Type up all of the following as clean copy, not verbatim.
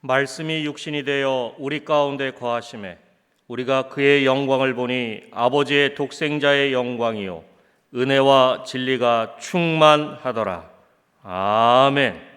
말씀이 육신이 되어 우리 가운데 거하심에 우리가 그의 영광을 보니 아버지의 독생자의 영광이요 은혜와 진리가 충만하더라. 아멘.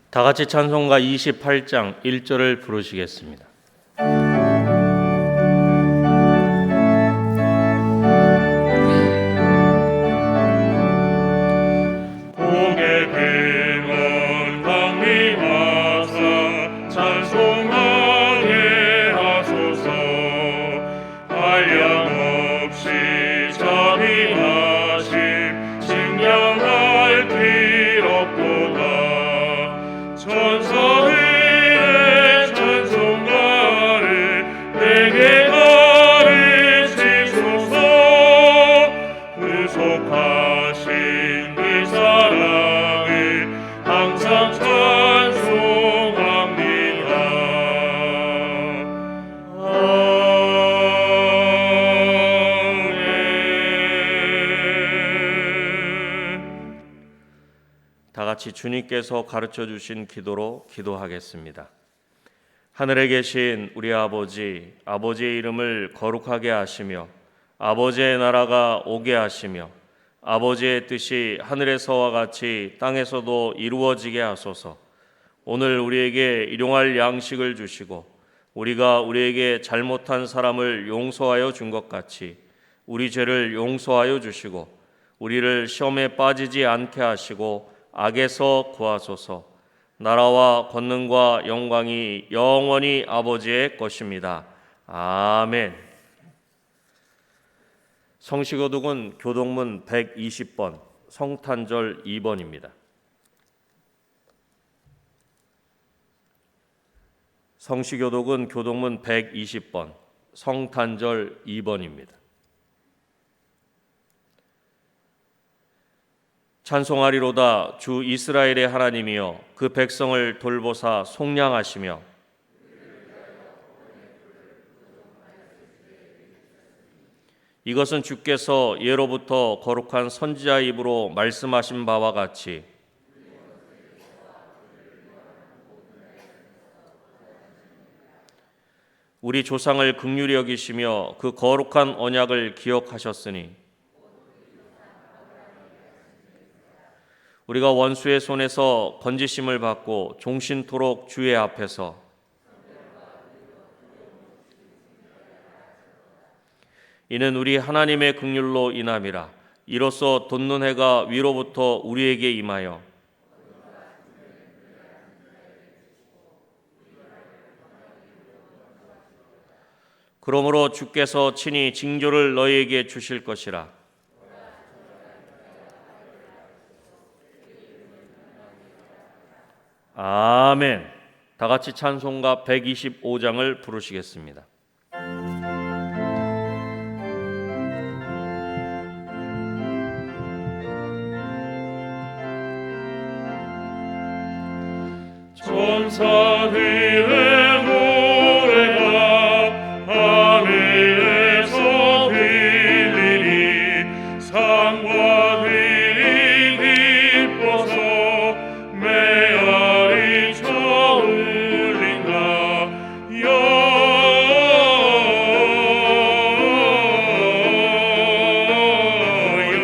다 같이 찬송가 28장 1절을 부르시겠습니다. 다 같이 주님께서 가르쳐 주신 기도로 기도하겠습니다. 하늘에 계신 우리 아버지, 아버지의 이름을 거룩하게 하시며 아버지의 나라가 오게 하시며 아버지의 뜻이 하늘에서와 같이 땅에서도 이루어지게 하소서. 오늘 우리에게 일용할 양식을 주시고 우리가 우리에게 잘못한 사람을 용서하여 준 것 같이 우리 죄를 용서하여 주시고 우리를 시험에 빠지지 않게 하시고 악에서 구하소서. 나라와 권능과 영광이 영원히 아버지의 것입니다. 아멘. 성시교독은 교독문 120번, 성탄절 2번입니다. 성시교독은 교독문 120번, 성탄절 2번입니다. 찬송하리로다 주 이스라엘의 하나님이여 그 백성을 돌보사 속량하시며 이것은 주께서 예로부터 거룩한 선지자 입으로 말씀하신 바와 같이 우리 조상을 긍휼히 여기시며 그 거룩한 언약을 기억하셨으니 우리가 원수의 손에서 건지심을 받고 종신토록 주의 앞에서 이는 우리 하나님의 긍휼로 인함이라. 이로써 돋는 해가 위로부터 우리에게 임하여 그러므로 주께서 친히 징조를 너희에게 주실 것이라. 아멘. 다 같이 찬송가 125장을 부르시겠습니다. 천사들의 노래가 하늘에서 들리니 산과 들이 기뻐서 메아리 쳐울린다.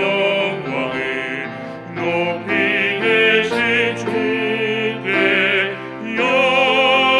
영광을 높이 계신 주께 영광을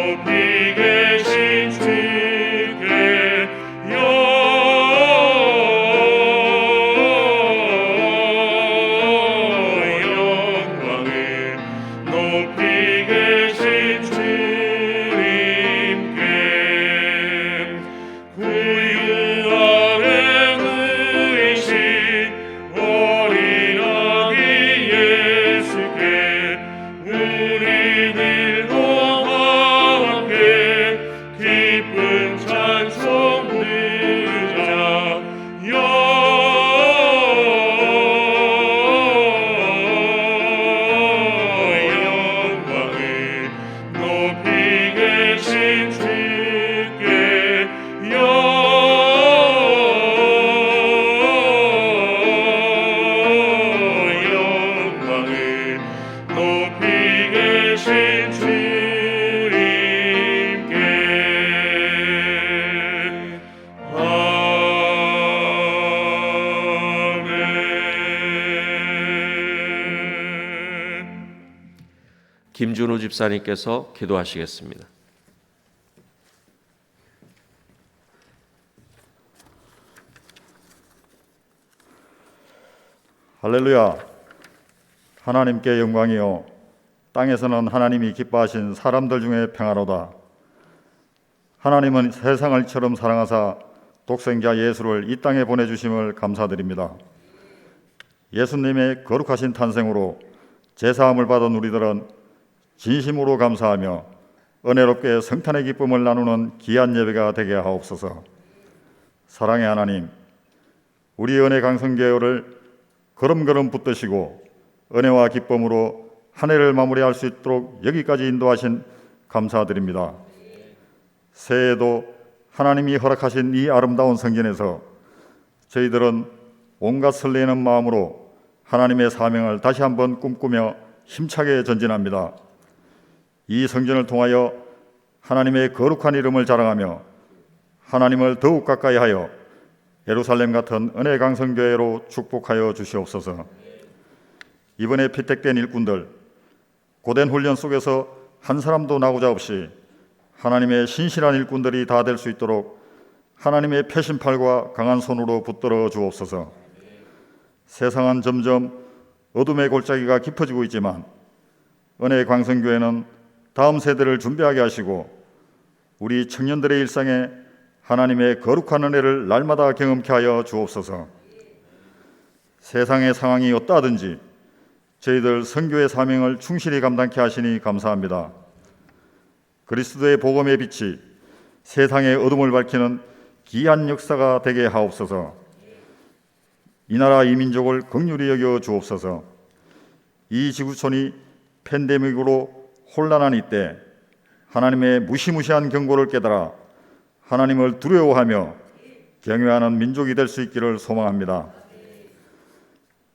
높이 계신 주께 영광을 높이 계신 주님께 구유하게 누이신 어린 아기 예수께 우리들과 함께 기쁜 찬송 드리자 영광을 높이 계신 주께 영광을 높이 계신 주님께 아멘. 김준호 집사님께서 기도하시겠습니다. 할렐루야. 하나님께 영광이요 땅에서는 하나님이 기뻐하신 사람들 중에 평화로다. 하나님은 세상을 이처럼 사랑하사 독생자 예수를 이 땅에 보내주심을 감사드립니다. 예수님의 거룩하신 탄생으로 제사함을 받은 우리들은 진심으로 감사하며 은혜롭게 성탄의 기쁨을 나누는 귀한 예배가 되게 하옵소서. 사랑의 하나님, 우리 은혜 강성교회를 걸음걸음 붙드시고 은혜와 기쁨으로 한 해를 마무리할 수 있도록 여기까지 인도하신 감사드립니다. 새해에도 하나님이 허락하신 이 아름다운 성전에서 저희들은 온갖 설레는 마음으로 하나님의 사명을 다시 한번 꿈꾸며 힘차게 전진합니다. 이 성전을 통하여 하나님의 거룩한 이름을 자랑하며 하나님을 더욱 가까이 하여 예루살렘 같은 은혜 강성교회로 축복하여 주시옵소서. 이번에 피택된 일꾼들, 고된 훈련 속에서 한 사람도 나고자 없이 하나님의 신실한 일꾼들이 다 될 수 있도록 하나님의 표심팔과 강한 손으로 붙들어 주옵소서. 세상은 점점 어둠의 골짜기가 깊어지고 있지만 은혜 강성교회는 다음 세대를 준비하게 하시고 우리 청년들의 일상에 하나님의 거룩한 은혜를 날마다 경험케 하여 주옵소서. 세상의 상황이 어떠하든지 저희들 선교의 사명을 충실히 감당케 하시니 감사합니다. 그리스도의 복음의 빛이 세상의 어둠을 밝히는 귀한 역사가 되게 하옵소서. 이 나라 이 민족을 긍휼히 여겨 주옵소서. 이 지구촌이 팬데믹으로 혼란한 이때 하나님의 무시무시한 경고를 깨달아 하나님을 두려워하며 경외하는 민족이 될 수 있기를 소망합니다.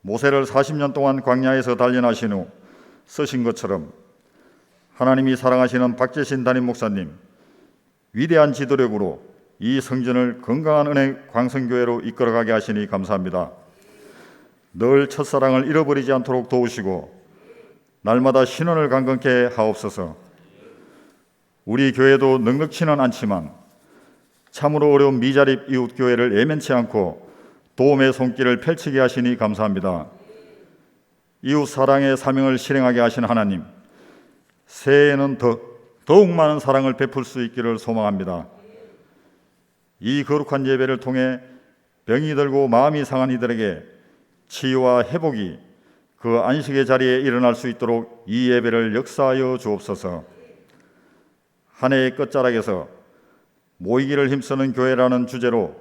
모세를 40년 동안 광야에서 단련하신 후 쓰신 것처럼 하나님이 사랑하시는 박재신 담임 목사님 위대한 지도력으로 이 성전을 건강한 은혜 광성교회로 이끌어가게 하시니 감사합니다. 늘 첫사랑을 잃어버리지 않도록 도우시고 날마다 신원을 강건케 하옵소서. 우리 교회도 넉넉치는 않지만 참으로 어려운 미자립 이웃교회를 외면치 않고 도움의 손길을 펼치게 하시니 감사합니다. 이웃 사랑의 사명을 실행하게 하신 하나님, 새해에는 더욱 많은 사랑을 베풀 수 있기를 소망합니다. 이 거룩한 예배를 통해 병이 들고 마음이 상한 이들에게 치유와 회복이 그 안식의 자리에 일어날 수 있도록 이 예배를 역사하여 주옵소서. 한 해의 끝자락에서 모이기를 힘쓰는 교회라는 주제로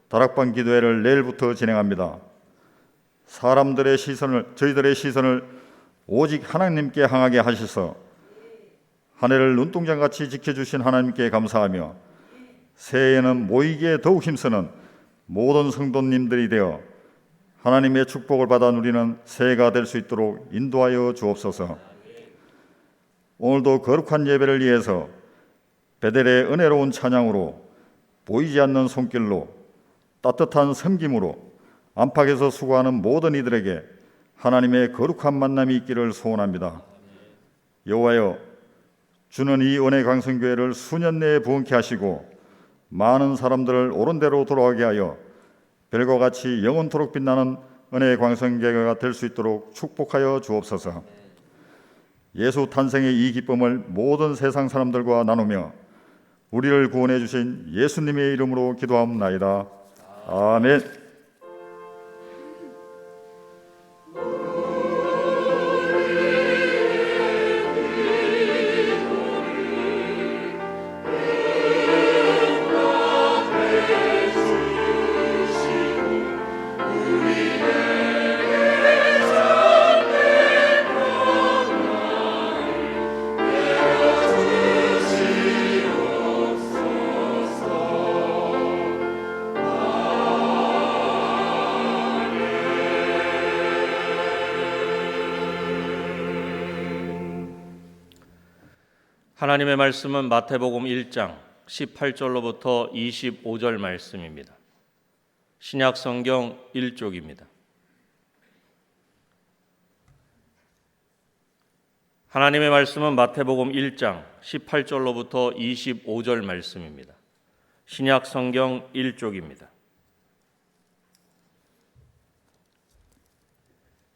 다락방 기도회를 내일부터 진행합니다. 저희들의 시선을 오직 하나님께 향하게 하셔서 한 해를 눈동자같이 지켜주신 하나님께 감사하며 새해에는 모이기에 더욱 힘쓰는 모든 성도님들이 되어 하나님의 축복을 받아 누리는 새해가 될 수 있도록 인도하여 주옵소서. 오늘도 거룩한 예배를 위해서 베델의 은혜로운 찬양으로 보이지 않는 손길로 따뜻한 섬김으로 안팎에서 수고하는 모든 이들에게 하나님의 거룩한 만남이 있기를 소원합니다. 여호와여, 주는 이 은혜 강성교회를 수년 내에 부흥케 하시고 많은 사람들을 옳은 대로 돌아가게 하여 별과 같이 영원토록 빛나는 은혜의 광성교회가 될 수 있도록 축복하여 주옵소서. 예수 탄생의 이 기쁨을 모든 세상 사람들과 나누며 우리를 구원해 주신 예수님의 이름으로 기도하옵나이다. 아멘. 하나님의 말씀은 마태복음 1장 18절로부터 25절 말씀입니다. 신약 성경 1쪽입니다. 하나님의 말씀은 마태복음 1장 18절로부터 25절 말씀입니다. 신약 성경 1쪽입니다.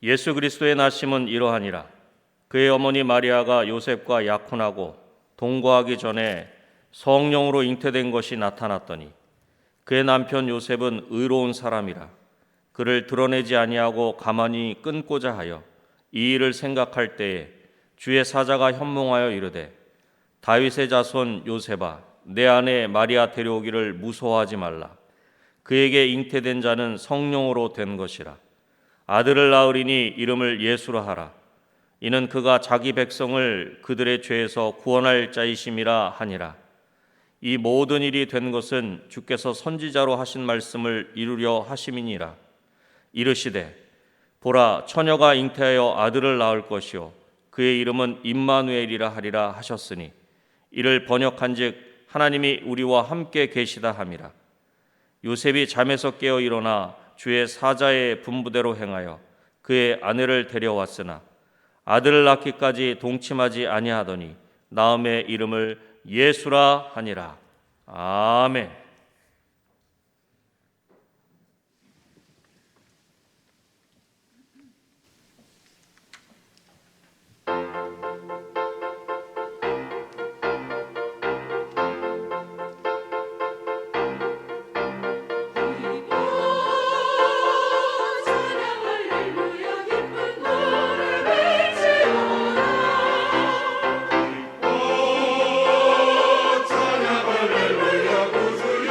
예수 그리스도의 나심은 이러하니라. 그의 어머니 마리아가 요셉과 약혼하고 동거하기 전에 성령으로 잉태된 것이 나타났더니 그의 남편 요셉은 의로운 사람이라 그를 드러내지 아니하고 가만히 끊고자 하여 이 일을 생각할 때에 주의 사자가 현몽하여 이르되 다윗의 자손 요셉아 내 아내 마리아 데려오기를 무서워하지 말라. 그에게 잉태된 자는 성령으로 된 것이라. 아들을 낳으리니 이름을 예수라 하라. 이는 그가 자기 백성을 그들의 죄에서 구원할 자이심이라 하니라. 이 모든 일이 된 것은 주께서 선지자로 하신 말씀을 이루려 하심이니라. 이르시되 보라 처녀가 잉태하여 아들을 낳을 것이요 그의 이름은 임마누엘이라 하리라 하셨으니 이를 번역한즉 하나님이 우리와 함께 계시다 함이라. 요셉이 잠에서 깨어 일어나 주의 사자의 분부대로 행하여 그의 아내를 데려왔으나 아들을 낳기까지 동침하지 아니하더니 나음의 이름을 예수라 하니라. 아멘. 찬양 할렐루야 구주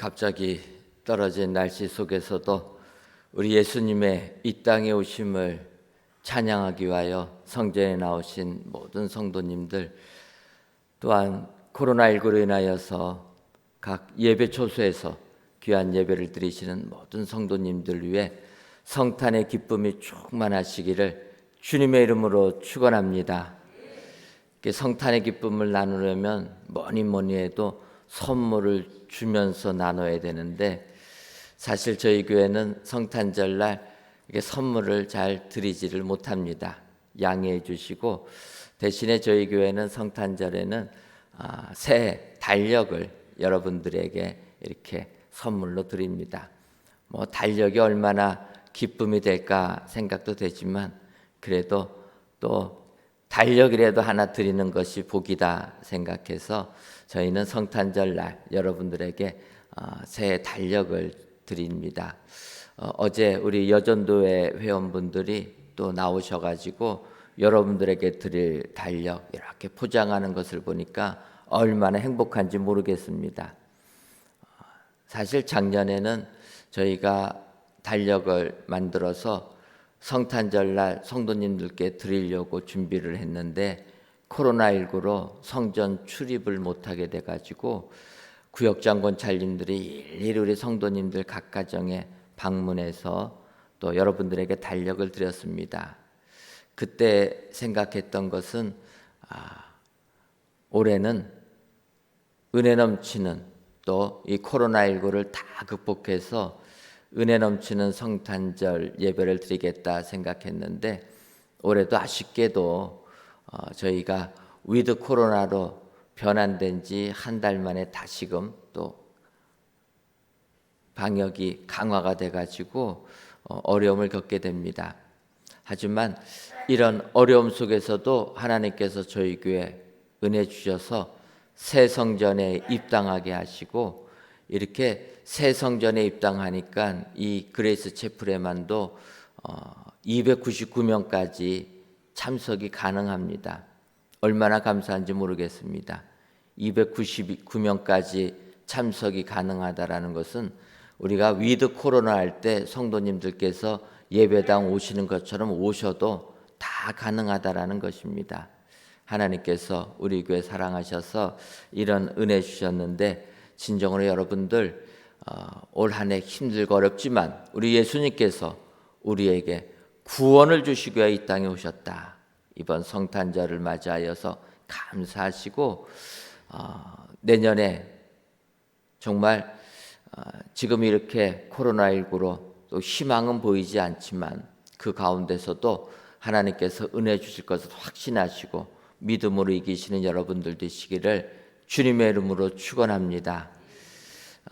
갑자기 떨어진 날씨 속에서도 우리 예수님의 이 땅에 오심을 찬양하기 위하여 성전에 나오신 모든 성도님들, 또한 코로나19로 인하여서 각 예배 초소에서 귀한 예배를 드리시는 모든 성도님들 위해 성탄의 기쁨이 충만하시기를 주님의 이름으로 축원합니다. 성탄의 기쁨을 나누려면 뭐니 해도 선물을 주면서 나눠야 되는데, 사실 저희 교회는 성탄절날 선물을 잘 드리지를 못합니다. 양해해 주시고, 대신에 저희 교회는 성탄절에는 새 달력을 여러분들에게 이렇게 선물로 드립니다. 달력이 얼마나 기쁨이 될까 생각도 되지만, 그래도 또 달력이라도 하나 드리는 것이 복이다 생각해서 저희는 성탄절 날 여러분들에게 새 달력을 드립니다. 어제 우리 여전도회 회원분들이 또 나오셔가지고 여러분들에게 드릴 달력 이렇게 포장하는 것을 보니까 얼마나 행복한지 모르겠습니다. 사실 작년에는 저희가 달력을 만들어서 성탄절날 성도님들께 드리려고 준비를 했는데, 코로나19로 성전 출입을 못하게 돼가지고 구역장군 찰님들이 일일이 우리 성도님들 각 가정에 방문해서 또 여러분들에게 달력을 드렸습니다. 그때 생각했던 것은 올해는 은혜 넘치는, 또 이 코로나19를 다 극복해서 은혜 넘치는 성탄절 예배를 드리겠다 생각했는데, 올해도 아쉽게도 저희가 위드 코로나로 변환된 지 한 달 만에 다시금 또 방역이 강화가 돼가지고 어려움을 겪게 됩니다. 하지만 이런 어려움 속에서도 하나님께서 저희 교회 은혜 주셔서 새 성전에 입당하게 하시고, 이렇게 새 성전에 입당하니까 이 그레이스 채플에만도 299명까지 참석이 가능합니다. 얼마나 감사한지 모르겠습니다. 299명까지 참석이 가능하다라는 것은 우리가 위드 코로나 할 때 성도님들께서 예배당 오시는 것처럼 오셔도 다 가능하다라는 것입니다. 하나님께서 우리 교회 사랑하셔서 이런 은혜 주셨는데, 진정으로 여러분들 올 한 해 힘들고 어렵지만 우리 예수님께서 우리에게 구원을 주시기 위해 이 땅에 오셨다. 이번 성탄절을 맞이하여서 감사하시고, 내년에 정말 지금 이렇게 코로나19로 또 희망은 보이지 않지만 그 가운데서도 하나님께서 은혜 주실 것을 확신하시고 믿음으로 이기시는 여러분들 되시기를 주님의 이름으로 축원합니다.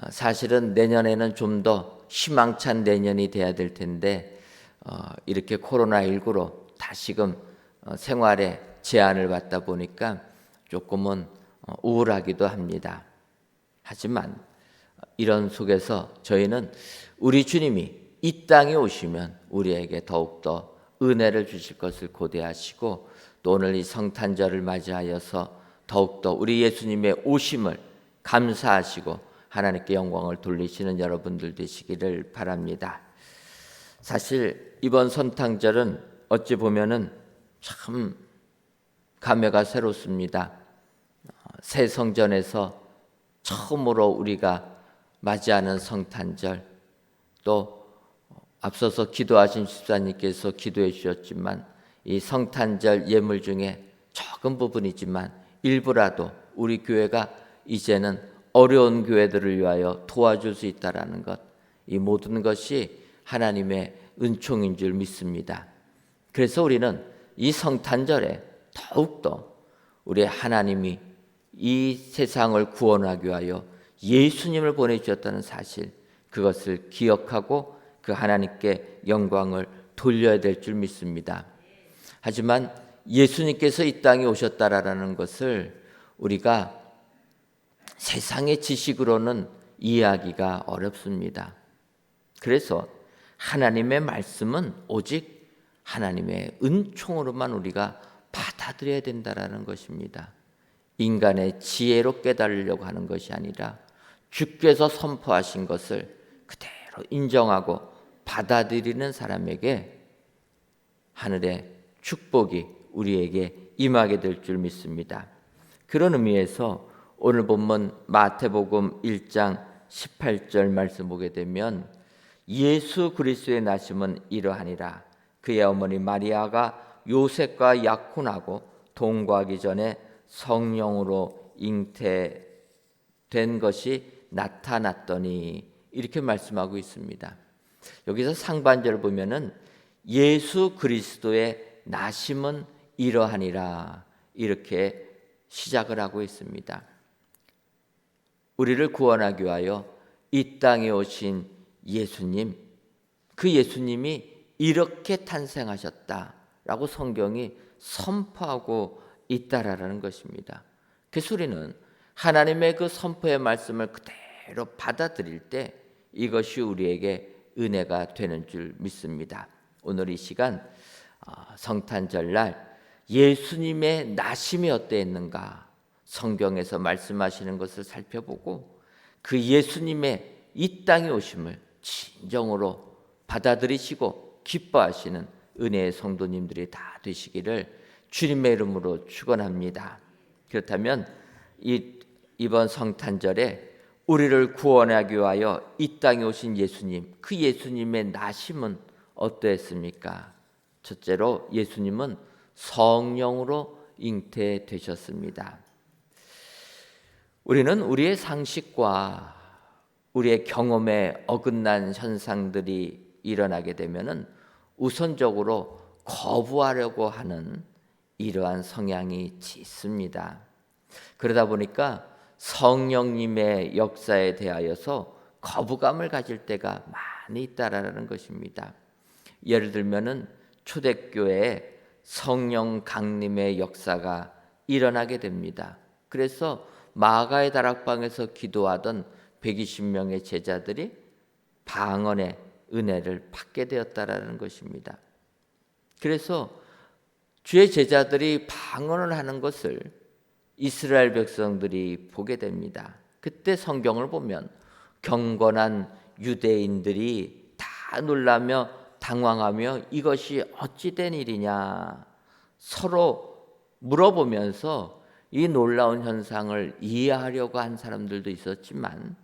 사실은 내년에는 좀 더 희망찬 내년이 돼야 될 텐데, 이렇게 코로나19로 다시금 생활에 제한을 받다 보니까 조금은 우울하기도 합니다. 하지만 이런 속에서 저희는 우리 주님이 이 땅에 오시면 우리에게 더욱더 은혜를 주실 것을 고대하시고, 또 오늘 이 성탄절을 맞이하여서 더욱더 우리 예수님의 오심을 감사하시고 하나님께 영광을 돌리시는 여러분들 되시기를 바랍니다. 사실 이번 성탄절은 어찌 보면은 참 감회가 새롭습니다. 새 성전에서 처음으로 우리가 맞이하는 성탄절, 또 앞서서 기도하신 집사님께서 기도해 주셨지만 이 성탄절 예물 중에 적은 부분이지만 일부라도 우리 교회가 이제는 어려운 교회들을 위하여 도와줄 수 있다라는 것, 이 모든 것이 하나님의 은총인 줄 믿습니다. 그래서 우리는 이 성탄절에 더욱더 우리 하나님이 이 세상을 구원하기 위하여 예수님을 보내주셨다는 사실, 그것을 기억하고 그 하나님께 영광을 돌려야 될 줄 믿습니다. 하지만 예수님께서 이 땅에 오셨다라는 것을 우리가 세상의 지식으로는 이해하기가 어렵습니다. 그래서 하나님의 말씀은 오직 하나님의 은총으로만 우리가 받아들여야 된다라는 것입니다. 인간의 지혜로 깨달으려고 하는 것이 아니라 주께서 선포하신 것을 그대로 인정하고 받아들이는 사람에게 하늘의 축복이 우리에게 임하게 될 줄 믿습니다. 그런 의미에서 오늘 본문 마태복음 1장 18절 말씀 보게 되면 예수 그리스도의 나심은 이러하니라. 그의 어머니 마리아가 요셉과 약혼하고 동거하기 전에 성령으로 잉태된 것이 나타났더니, 이렇게 말씀하고 있습니다. 여기서 상반절을 보면은 예수 그리스도의 나심은 이러하니라, 이렇게 시작을 하고 있습니다. 우리를 구원하기 위하여 이 땅에 오신 예수님, 그 예수님이 이렇게 탄생하셨다라고 성경이 선포하고 있다라는 것입니다. 그래서 우리는 하나님의 그 선포의 말씀을 그대로 받아들일 때 이것이 우리에게 은혜가 되는 줄 믿습니다. 오늘 이 시간 성탄절날 예수님의 나심이 어떠했는가 성경에서 말씀하시는 것을 살펴보고 그 예수님의 이 땅에 오심을 진정으로 받아들이시고 기뻐하시는 은혜의 성도님들이 다 되시기를 주님의 이름으로 축원합니다. 그렇다면 이번 성탄절에 우리를 구원하기 위하여 이 땅에 오신 예수님, 그 예수님의 나심은 어떠했습니까? 첫째로 예수님은 성령으로 잉태되셨습니다. 우리는 우리의 상식과 우리의 경험에 어긋난 현상들이 일어나게 되면은 우선적으로 거부하려고 하는 이러한 성향이 짙습니다. 그러다 보니까 성령님의 역사에 대하여서 거부감을 가질 때가 많이 있다라는 것입니다. 예를 들면은 초대교회에 성령 강림의 역사가 일어나게 됩니다. 그래서 마가의 다락방에서 기도하던 120명의 제자들이 방언의 은혜를 받게 되었다라는 것입니다. 그래서 주의 제자들이 방언을 하는 것을 이스라엘 백성들이 보게 됩니다. 그때 성경을 보면 경건한 유대인들이 다 놀라며 당황하며 이것이 어찌 된 일이냐 서로 물어보면서 이 놀라운 현상을 이해하려고 한 사람들도 있었지만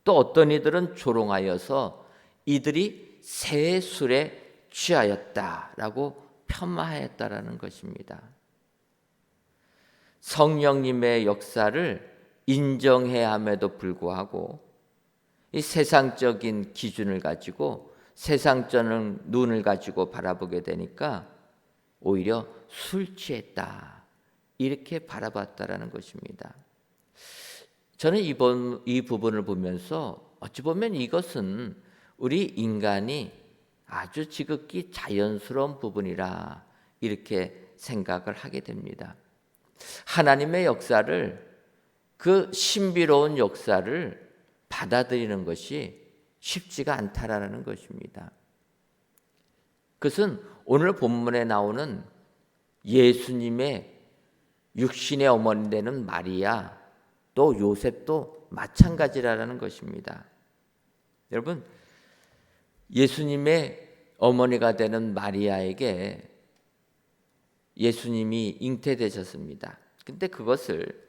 또 어떤 이들은 조롱하여서 이들이 새 술에 취하였다라고 폄하했다라는 것입니다. 성령님의 역사를 인정해야 함에도 불구하고 이 세상적인 기준을 가지고 세상적인 눈을 가지고 바라보게 되니까 오히려 술 취했다 이렇게 바라봤다라는 것입니다. 저는 이 부분을 보면서 어찌 보면 이것은 우리 인간이 아주 지극히 자연스러운 부분이라 이렇게 생각을 하게 됩니다. 하나님의 역사를, 그 신비로운 역사를 받아들이는 것이 쉽지가 않다라는 것입니다. 그것은 오늘 본문에 나오는 예수님의 육신의 어머니 되는 마리아 또 요셉도 마찬가지라는 것입니다. 여러분, 예수님의 어머니가 되는 마리아에게 예수님이 잉태되셨습니다. 근데 그것을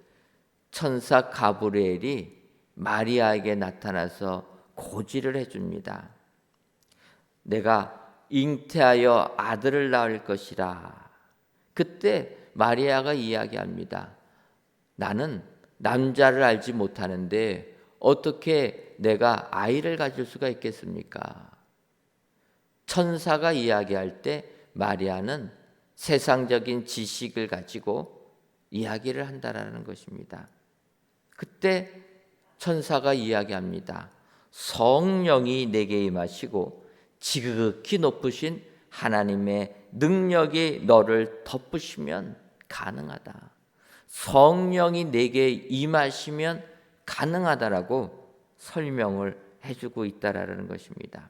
천사 가브리엘이 마리아에게 나타나서 고지를 해줍니다. 내가 잉태하여 아들을 낳을 것이라. 그때 마리아가 이야기합니다. 나는 남자를 알지 못하는데 어떻게 내가 아이를 가질 수가 있겠습니까? 천사가 이야기할 때 마리아는 세상적인 지식을 가지고 이야기를 한다라는 것입니다. 그때 천사가 이야기합니다. 성령이 내게 임하시고 지극히 높으신 하나님의 능력이 너를 덮으시면 가능하다. 성령이 내게 임하시면 가능하다라고 설명을 해주고 있다라는 것입니다.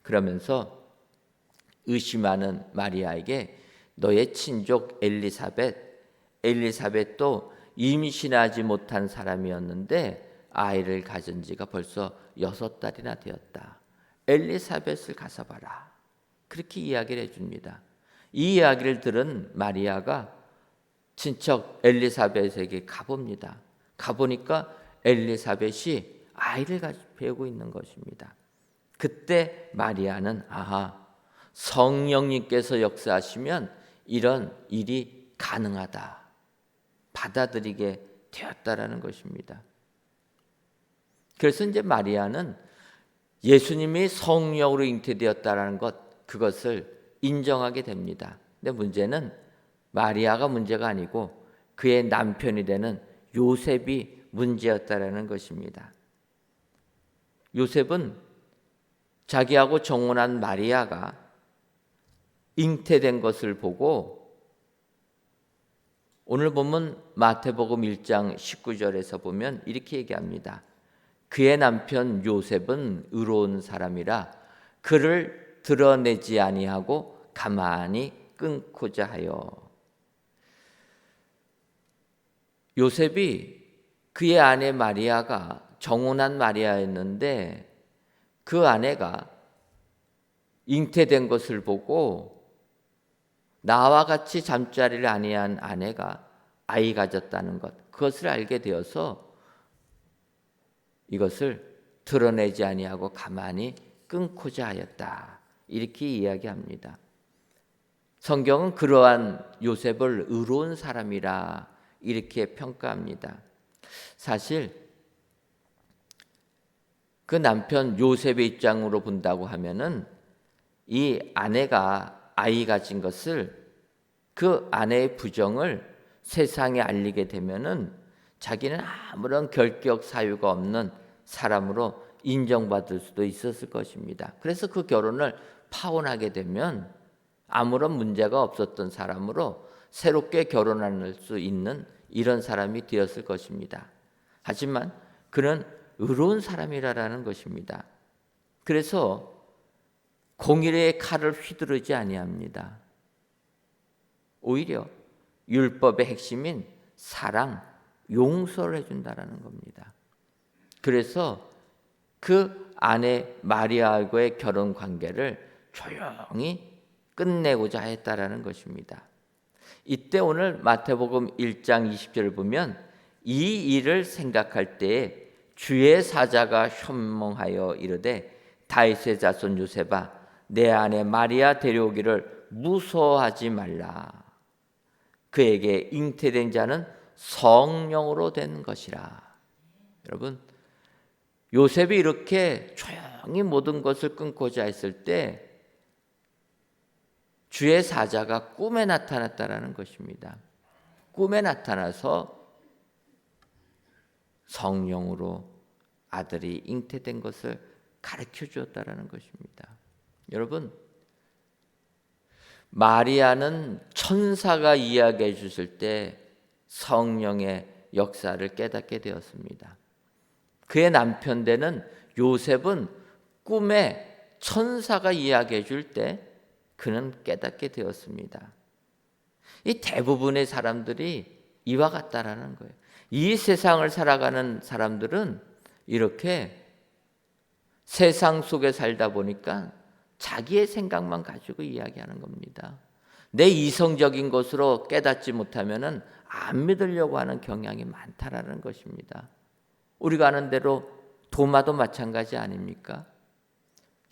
그러면서 의심하는 마리아에게 너의 친족 엘리사벳도 임신하지 못한 사람이었는데 아이를 가진 지가 벌써 6달이나 되었다. 엘리사벳을 가서 봐라. 그렇게 이야기를 해줍니다. 이 이야기를 들은 마리아가 친척 엘리사벳에게 가봅니다. 가보니까 엘리사벳이 아이를 배우고 있는 것입니다. 그때 마리아는 성령님께서 역사하시면 이런 일이 가능하다, 받아들이게 되었다라는 것입니다. 그래서 이제 마리아는 예수님이 성령으로 잉태되었다라는 그것을 인정하게 됩니다. 근데 문제는 마리아가 문제가 아니고 그의 남편이 되는 요셉이 문제였다라는 것입니다. 요셉은 자기하고 정혼한 마리아가 잉태된 것을 보고, 오늘 보면 마태복음 1장 19절에서 보면 이렇게 얘기합니다. 그의 남편 요셉은 의로운 사람이라 그를 드러내지 아니하고 가만히 끊고자 하여. 요셉이 그의 아내 마리아가 정혼한 마리아였는데 그 아내가 잉태된 것을 보고 나와 같이 잠자리를 아니한 아내가 아이 가졌다는 것, 그것을 알게 되어서 이것을 드러내지 아니하고 가만히 끊고자 하였다, 이렇게 이야기합니다. 성경은 그러한 요셉을 의로운 사람이라 이렇게 평가합니다. 사실 그 남편 요셉의 입장으로 본다고 하면은 이 아내가 아이 가진 것을, 그 아내의 부정을 세상에 알리게 되면은 자기는 아무런 결격 사유가 없는 사람으로 인정받을 수도 있었을 것입니다. 그래서 그 결혼을 파혼하게 되면 아무런 문제가 없었던 사람으로 새롭게 결혼할 수 있는 이런 사람이 되었을 것입니다. 하지만 그는 의로운 사람이라는 것입니다. 그래서 공의의 칼을 휘두르지 아니합니다. 오히려 율법의 핵심인 사랑, 용서를 해준다라는 겁니다. 그래서 그 아내 마리아와의 결혼 관계를 조용히 끝내고자 했다라는 것입니다. 이때 오늘 마태복음 1장 20절을 보면 이 일을 생각할 때에 주의 사자가 현몽하여 이르되 다윗의 자손 요셉아 내 아내 마리아 데려오기를 무서워하지 말라. 그에게 잉태된 자는 성령으로 된 것이라. 여러분, 요셉이 이렇게 조용히 모든 것을 끊고자 했을 때 주의 사자가 꿈에 나타났다라는 것입니다. 꿈에 나타나서 성령으로 아들이 잉태된 것을 가르쳐 주었다라는 것입니다. 여러분, 마리아는 천사가 이야기해 주실 때 성령의 역사를 깨닫게 되었습니다. 그의 남편 되는 요셉은 꿈에 천사가 이야기해 줄 때 그는 깨닫게 되었습니다. 이 대부분의 사람들이 이와 같다라는 거예요. 이 세상을 살아가는 사람들은 이렇게 세상 속에 살다 보니까 자기의 생각만 가지고 이야기하는 겁니다. 내 이성적인 것으로 깨닫지 못하면은 안 믿으려고 하는 경향이 많다라는 것입니다. 우리가 아는 대로 도마도 마찬가지 아닙니까?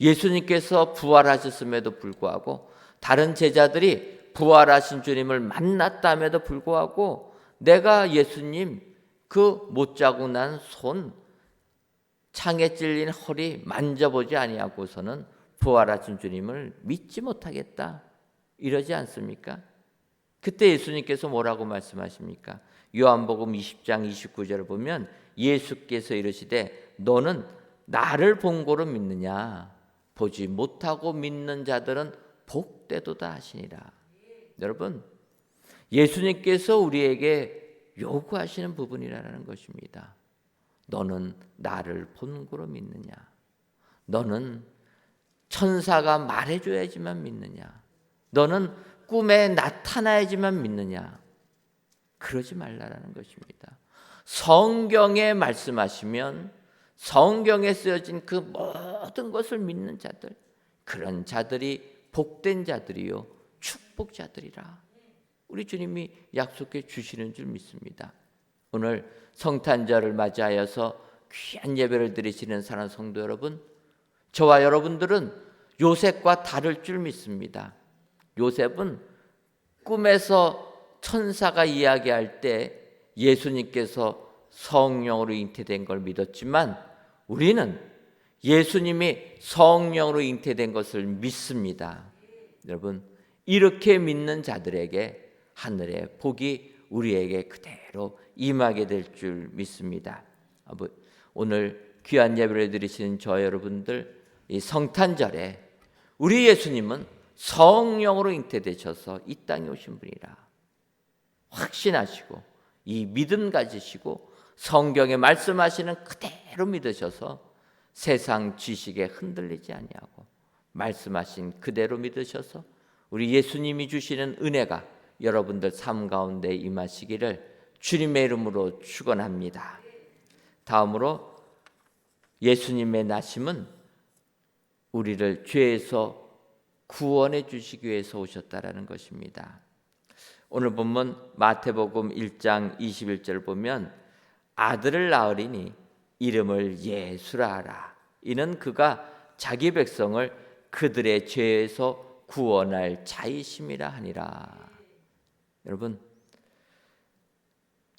예수님께서 부활하셨음에도 불구하고 다른 제자들이 부활하신 주님을 만났다음에도 불구하고 내가 예수님 그 못자국 난 손, 창에 찔린 허리 만져보지 아니하고서는 부활하신 주님을 믿지 못하겠다, 이러지 않습니까? 그때 예수님께서 뭐라고 말씀하십니까? 요한복음 20장 29절을 보면 예수께서 이르시되 너는 나를 본고로 믿느냐? 보지 못하고 믿는 자들은 복되도다 하시니라. 여러분, 예수님께서 우리에게 요구하시는 부분이라는 것입니다. 너는 나를 본고로 믿느냐? 너는 천사가 말해줘야지만 믿느냐? 너는 꿈에 나타나야지만 믿느냐? 그러지 말라라는 것입니다. 성경에 말씀하시면 성경에 쓰여진 그 모든 것을 믿는 자들, 그런 자들이 복된 자들이요 축복자들이라 우리 주님이 약속해 주시는 줄 믿습니다. 오늘 성탄절을 맞이하여서 귀한 예배를 드리시는 사랑하는 성도 여러분, 저와 여러분들은 요셉과 다를 줄 믿습니다. 요셉은 꿈에서 천사가 이야기할 때 예수님께서 성령으로 잉태된 걸 믿었지만 우리는 예수님이 성령으로 잉태된 것을 믿습니다. 여러분, 이렇게 믿는 자들에게 하늘의 복이 우리에게 그대로 임하게 될 줄 믿습니다. 오늘 귀한 예배를 드리시는 저 여러분들, 이 성탄절에 우리 예수님은 성령으로 잉태되셔서 이 땅에 오신 분이라 확신하시고 이 믿음 가지시고 성경에 말씀하시는 그대로 믿으셔서 세상 지식에 흔들리지 아니하고 말씀하신 그대로 믿으셔서 우리 예수님이 주시는 은혜가 여러분들 삶 가운데 임하시기를 주님의 이름으로 축원합니다. 다음으로 예수님의 나심은 우리를 죄에서 구원해 주시기 위해서 오셨다라는 것입니다. 오늘 본문 마태복음 1장 21절을 보면 아들을 낳으리니 이름을 예수라 하라. 이는 그가 자기 백성을 그들의 죄에서 구원할 자이심이라 하니라. 여러분,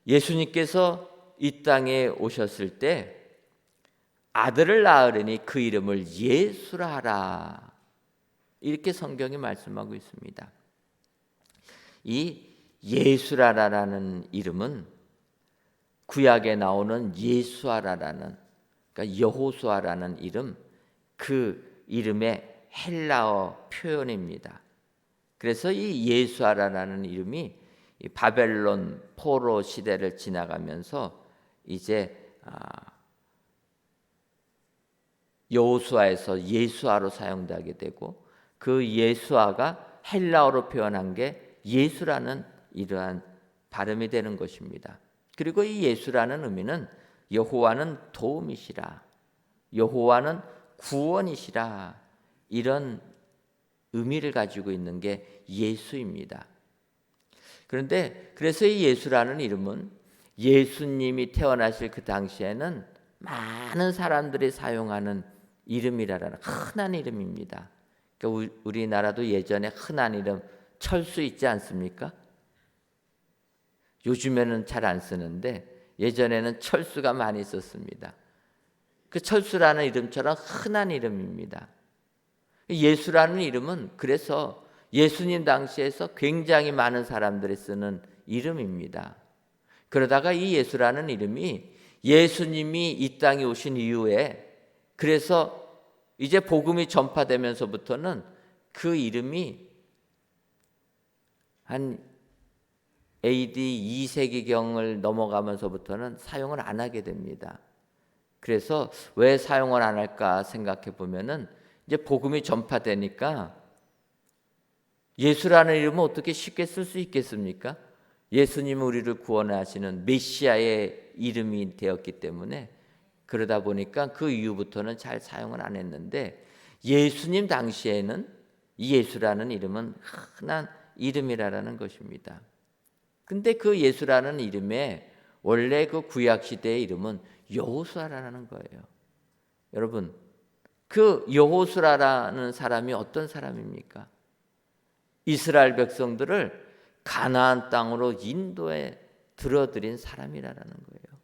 예수님께서 이 땅에 오셨을 때 아들을 낳으리니 그 이름을 예수라 하라. 이렇게 성경이 말씀하고 있습니다. 이 예수라라는 이름은 구약에 나오는 예수아라라는, 그러니까 여호수아라는 이름, 그 이름의 헬라어 표현입니다. 그래서 이 예수아라라는 이름이 바벨론 포로 시대를 지나가면서 이제 여호수아에서 예수아로 사용되게 되고, 그 예수아가 헬라어로 표현한 게 예수라는 이러한 발음이 되는 것입니다. 그리고 이 예수라는 의미는 여호와는 도움이시라, 여호와는 구원이시라, 이런 의미를 가지고 있는 게 예수입니다. 그런데 그래서 이 예수라는 이름은 예수님이 태어나실 그 당시에는 많은 사람들이 사용하는 이름이라는 흔한 이름입니다. 그러니까 우리나라도 예전에 흔한 이름 철수 있지 않습니까? 요즘에는 잘 안 쓰는데 예전에는 철수가 많이 있었습니다. 그 철수라는 이름처럼 흔한 이름입니다. 예수라는 이름은 그래서 예수님 당시에서 굉장히 많은 사람들이 쓰는 이름입니다. 그러다가 이 예수라는 이름이 예수님이 이 땅에 오신 이후에, 그래서 이제 복음이 전파되면서부터는 그 이름이 한 AD 2세기경을 넘어가면서부터는 사용을 안 하게 됩니다. 그래서 왜 사용을 안 할까 생각해 보면은 이제 복음이 전파되니까 예수라는 이름은 어떻게 쉽게 쓸 수 있겠습니까? 예수님은 우리를 구원하시는 메시아의 이름이 되었기 때문에, 그러다 보니까 그 이후부터는 잘 사용을 안 했는데, 예수님 당시에는 이 예수라는 이름은 흔한 이름이라는 것입니다. 근데 그 예수라는 이름의 원래 그 구약 시대의 이름은 여호수아라는 거예요. 여러분, 그 여호수아라는 사람이 어떤 사람입니까? 이스라엘 백성들을 가나안 땅으로 인도에 들어들인 사람이라는 거예요.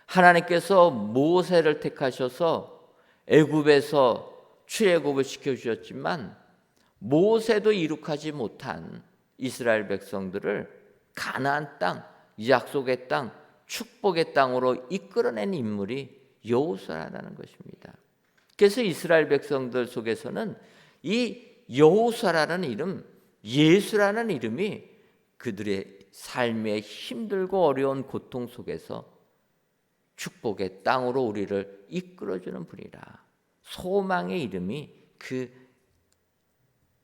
하나님께서 모세를 택하셔서 애굽에서 출애굽을 시켜주셨지만 모세도 이룩하지 못한 이스라엘 백성들을 가나안 땅, 약속의 땅, 축복의 땅으로 이끌어낸 인물이 여호수아라는 것입니다. 그래서 이스라엘 백성들 속에서는 이 여호수아라는 이름, 예수라는 이름이 그들의 삶의 힘들고 어려운 고통 속에서 축복의 땅으로 우리를 이끌어주는 분이라, 소망의 이름이 그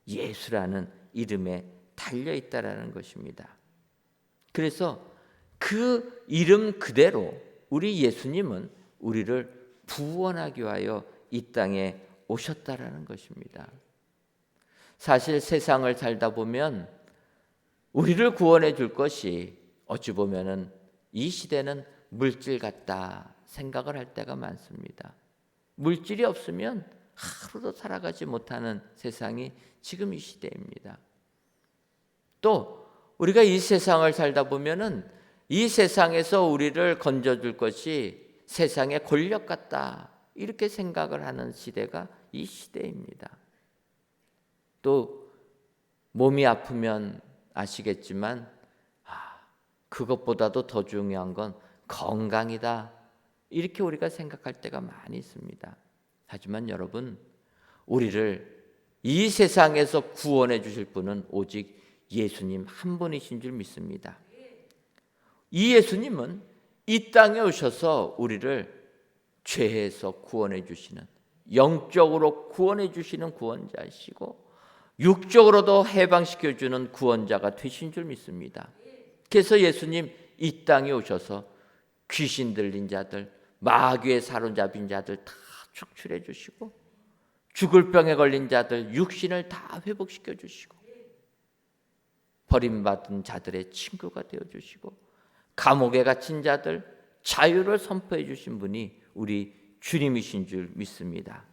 예수라는 이름에 달려있다라는 것입니다. 그래서 그 이름 그대로 우리 예수님은 우리를 구원하기 위하여 이 땅에 오셨다라는 것입니다. 사실 세상을 살다 보면 우리를 구원해 줄 것이 어찌 보면은 이 시대는 물질 같다 생각을 할 때가 많습니다. 물질이 없으면 하루도 살아가지 못하는 세상이 지금 이 시대입니다. 또 우리가 이 세상을 살다 보면은 이 세상에서 우리를 건져줄 것이 세상의 권력 같다 이렇게 생각을 하는 시대가 이 시대입니다. 또 몸이 아프면 아시겠지만 그것보다도 더 중요한 건 건강이다 이렇게 우리가 생각할 때가 많이 있습니다. 하지만 여러분, 우리를 이 세상에서 구원해 주실 분은 오직 예수님 한 분이신 줄 믿습니다. 이 예수님은 이 땅에 오셔서 우리를 죄에서 구원해 주시는, 영적으로 구원해 주시는 구원자이시고 육적으로도 해방시켜 주는 구원자가 되신 줄 믿습니다. 그래서 예수님 이 땅에 오셔서 귀신 들린 자들, 마귀에 사로잡힌 자들 다 축출해 주시고 죽을 병에 걸린 자들 육신을 다 회복시켜 주시고 버림받은 자들의 친구가 되어 주시고 감옥에 갇힌 자들 자유를 선포해 주신 분이 우리 주님이신 줄 믿습니다.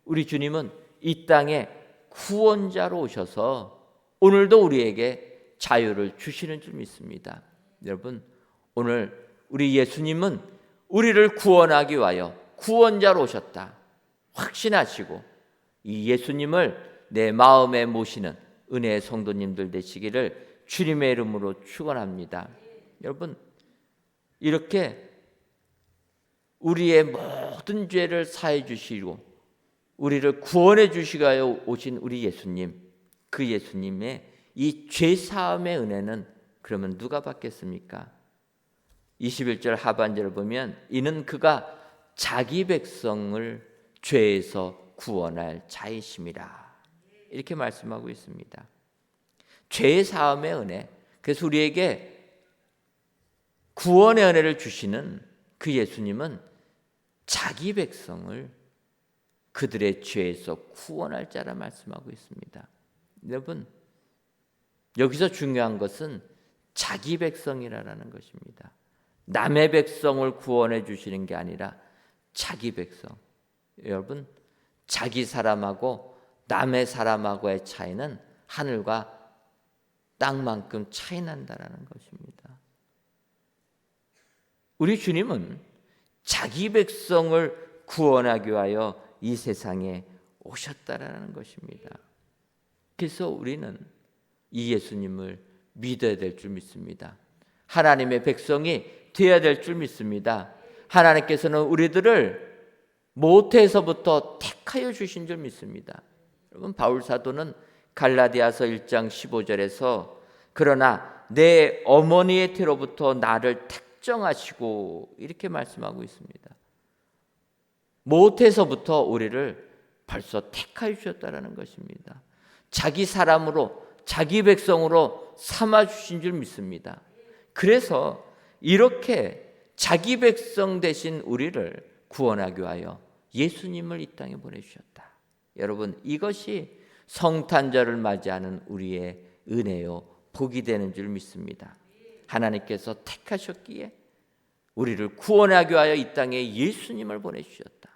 우리 주님은 이 땅에 구원자로 오셔서 오늘도 우리에게 자유를 주시는 줄 믿습니다. 여러분, 오늘 우리 예수님은 우리를 구원하기 위하여 구원자로 오셨다 확신하시고 이 예수님을 내 마음에 모시는 은혜의 성도님들 되시기를 주님의 이름으로 축원합니다. 여러분, 이렇게 우리의 모든 죄를 사해 주시고 우리를 구원해 주시기 위하여 오신 우리 예수님, 그 예수님의 이 죄 사함의 은혜는 그러면 누가 받겠습니까? 21절 하반절을 보면 이는 그가 자기 백성을 죄에서 구원할 자이심이라 이렇게 말씀하고 있습니다. 죄 사함의 은혜, 그래서 우리에게 구원의 은혜를 주시는 그 예수님은 자기 백성을 그들의 죄에서 구원할 자라 말씀하고 있습니다. 여러분, 여기서 중요한 것은 자기 백성이라는 것입니다. 남의 백성을 구원해 주시는 게 아니라 자기 백성. 여러분, 자기 사람하고 남의 사람하고의 차이는 하늘과 땅만큼 차이 난다라는 것입니다. 우리 주님은 자기 백성을 구원하기 위하여 이 세상에 오셨다라는 것입니다. 그래서 우리는 이 예수님을 믿어야 될 줄 믿습니다. 하나님의 백성이 되어야 될 줄 믿습니다. 하나님께서는 우리들을 모태에서부터 택하여 주신 줄 믿습니다. 여러분, 바울 사도는 갈라디아서 1장 15절에서 그러나 내 어머니의 태로부터 나를 택정하시고 이렇게 말씀하고 있습니다. 모태에서부터 우리를 벌써 택하여 주셨다는 것입니다. 자기 사람으로 자기 백성으로 삼아 주신 줄 믿습니다. 그래서 이렇게 자기 백성 되신 우리를 구원하기 위하여 예수님을 이 땅에 보내주셨다. 여러분, 이것이 성탄절을 맞이하는 우리의 은혜요 복이 되는 줄 믿습니다. 하나님께서 택하셨기에 우리를 구원하기 위하여 이 땅에 예수님을 보내주셨다.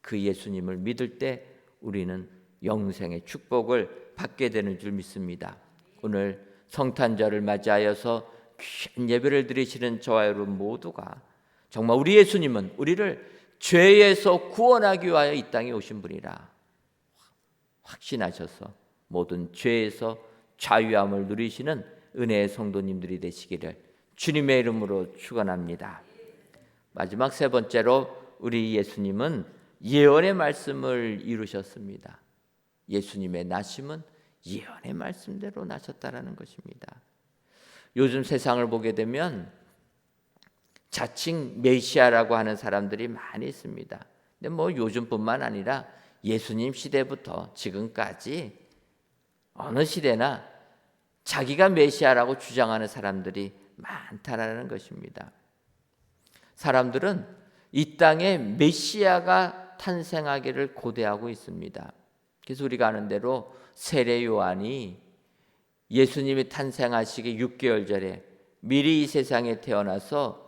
그 예수님을 믿을 때 우리는 영생의 축복을 받게 되는 줄 믿습니다. 오늘 성탄절을 맞이하여서 귀한 예배를 드리시는 저와 여러분 모두가 정말 우리 예수님은 우리를 죄에서 구원하기 위하여 이 땅에 오신 분이라 확신하셔서 모든 죄에서 자유함을 누리시는 은혜의 성도님들이 되시기를 주님의 이름으로 축원합니다. 마지막 세 번째로 우리 예수님은 예언의 말씀을 이루셨습니다. 예수님의 나심은 예언의 말씀대로 나셨다라는 것입니다. 요즘 세상을 보게 되면 자칭 메시아라고 하는 사람들이 많이 있습니다. 근데 뭐 요즘뿐만 아니라 예수님 시대부터 지금까지 어느 시대나 자기가 메시아라고 주장하는 사람들이 많다라는 것입니다. 사람들은 이 땅에 메시아가 탄생하기를 고대하고 있습니다. 그래서 우리가 아는 대로 세례 요한이 예수님이 탄생하시기 6개월 전에 미리 이 세상에 태어나서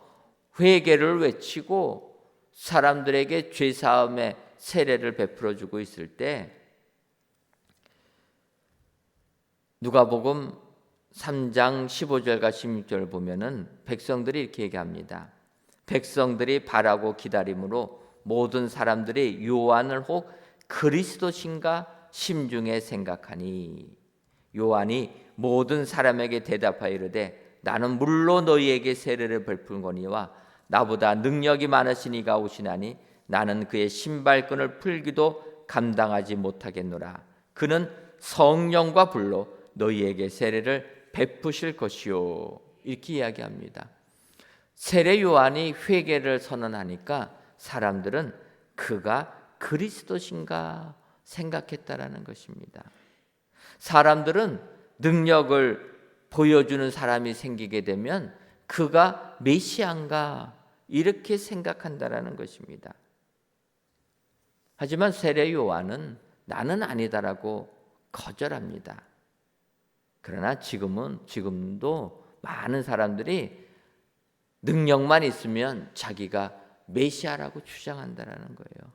회개를 외치고 사람들에게 죄사함의 세례를 베풀어 주고 있을 때 누가복음 3장 15절과 16절을 보면은 백성들이 이렇게 얘기합니다. 백성들이 바라고 기다림으로 모든 사람들이 요한을 혹 그리스도신가 심중에 생각하니 요한이 모든 사람에게 대답하여 이르되 나는 물로 너희에게 세례를 베풀거니와 나보다 능력이 많으신 이가 오시나니 나는 그의 신발끈을 풀기도 감당하지 못하겠노라. 그는 성령과 불로 너희에게 세례를 베푸실 것이요. 이렇게 이야기합니다. 세례 요한이 회개를 선언하니까 사람들은 그가 그리스도신가 생각했다라는 것입니다. 사람들은 능력을 보여주는 사람이 생기게 되면 그가 메시아인가 이렇게 생각한다라는 것입니다. 하지만 세례 요한은 나는 아니다라고 거절합니다. 그러나 지금도 많은 사람들이 능력만 있으면 자기가 메시아라고 주장한다라는 거예요.